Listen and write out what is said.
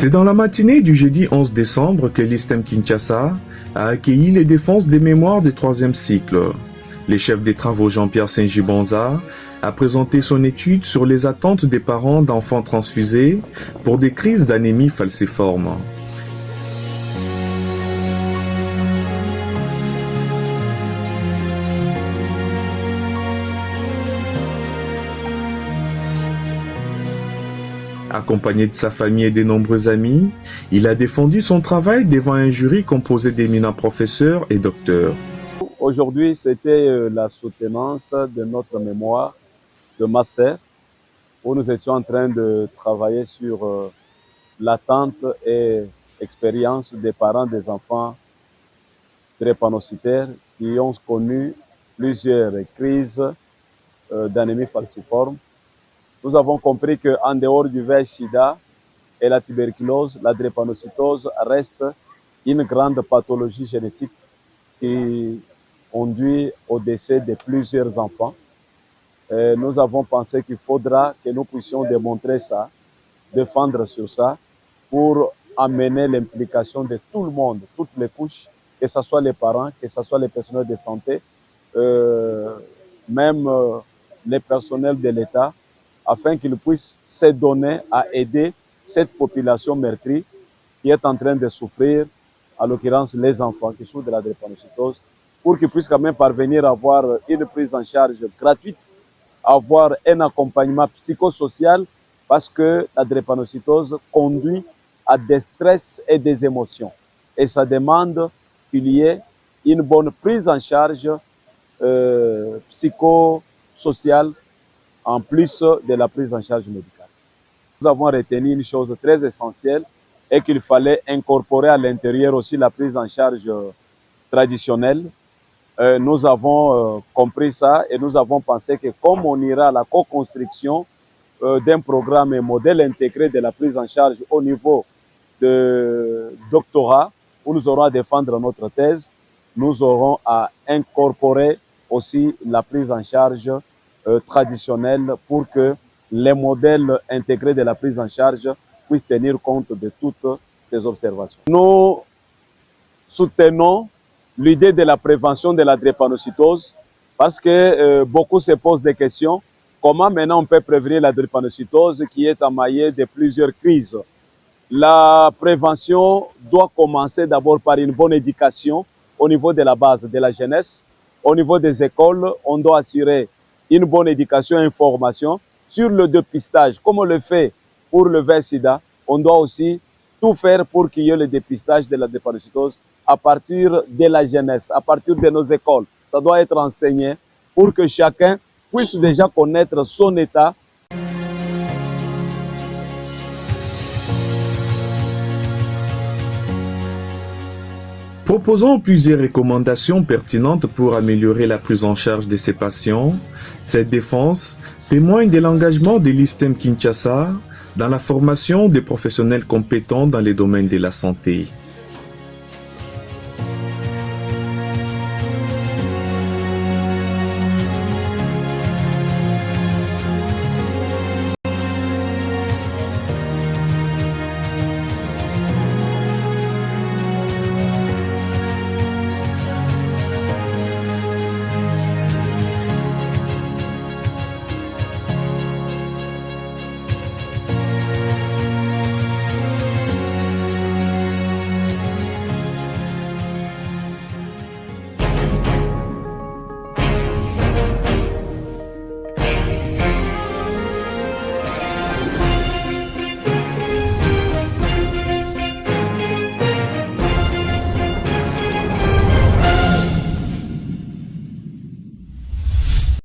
C'est dans la matinée du jeudi 11 décembre que l'ISTEM Kinshasa a accueilli les défenses des mémoires du troisième cycle. Le chef des travaux Jean-Pierre Saint-Gibonza a présenté son étude sur les attentes des parents d'enfants transfusés pour des crises d'anémie falciforme. Accompagné de sa famille et de nombreux amis, il a défendu son travail devant un jury composé d'éminents professeurs et docteurs. Aujourd'hui, c'était la soutenance de notre mémoire de master où nous étions en train de travailler sur l'attente et expérience des parents des enfants drépanocytaires qui ont connu plusieurs crises d'anémie falciforme. Nous avons compris qu'en dehors du VIH-Sida et la tuberculose, la drépanocytose reste une grande pathologie génétique qui conduit au décès de plusieurs enfants. Et nous avons pensé qu'il faudra que nous puissions démontrer ça, défendre sur ça, pour amener l'implication de tout le monde, toutes les couches, que ce soit les parents, que ce soit les personnels de santé, même les personnels de l'État, afin qu'ils puissent se donner à aider cette population meurtrie qui est en train de souffrir, à l'occurrence les enfants qui souffrent de la drépanocytose, pour qu'ils puissent quand même parvenir à avoir une prise en charge gratuite, avoir un accompagnement psychosocial, parce que la drépanocytose conduit à des stress et des émotions. Et ça demande qu'il y ait une bonne prise en charge psychosociale en plus de la prise en charge médicale. Nous avons retenu une chose très essentielle et qu'il fallait incorporer à l'intérieur aussi la prise en charge traditionnelle. Nous avons compris ça et nous avons pensé que comme on ira à la co-construction d'un programme et modèle intégré de la prise en charge au niveau de doctorat, où nous aurons à défendre notre thèse, nous aurons à incorporer aussi la prise en charge traditionnelle pour que les modèles intégrés de la prise en charge puissent tenir compte de toutes ces observations. Nous soutenons l'idée de la prévention de la drépanocytose parce que beaucoup se posent des questions. Comment maintenant on peut prévenir la drépanocytose qui est émaillée de plusieurs crises? La prévention doit commencer d'abord par une bonne éducation au niveau de la base, de la jeunesse. Au niveau des écoles, on doit assurer une bonne éducation et information sur le dépistage. Comme on le fait pour le VIH-Sida, on doit aussi tout faire pour qu'il y ait le dépistage de la drépanocytose à partir de la jeunesse, à partir de nos écoles. Ça doit être enseigné pour que chacun puisse déjà connaître son état. Proposant plusieurs recommandations pertinentes pour améliorer la prise en charge de ces patients, cette défense témoigne de l'engagement de l'ISTEM Kinshasa dans la formation des professionnels compétents dans les domaines de la santé.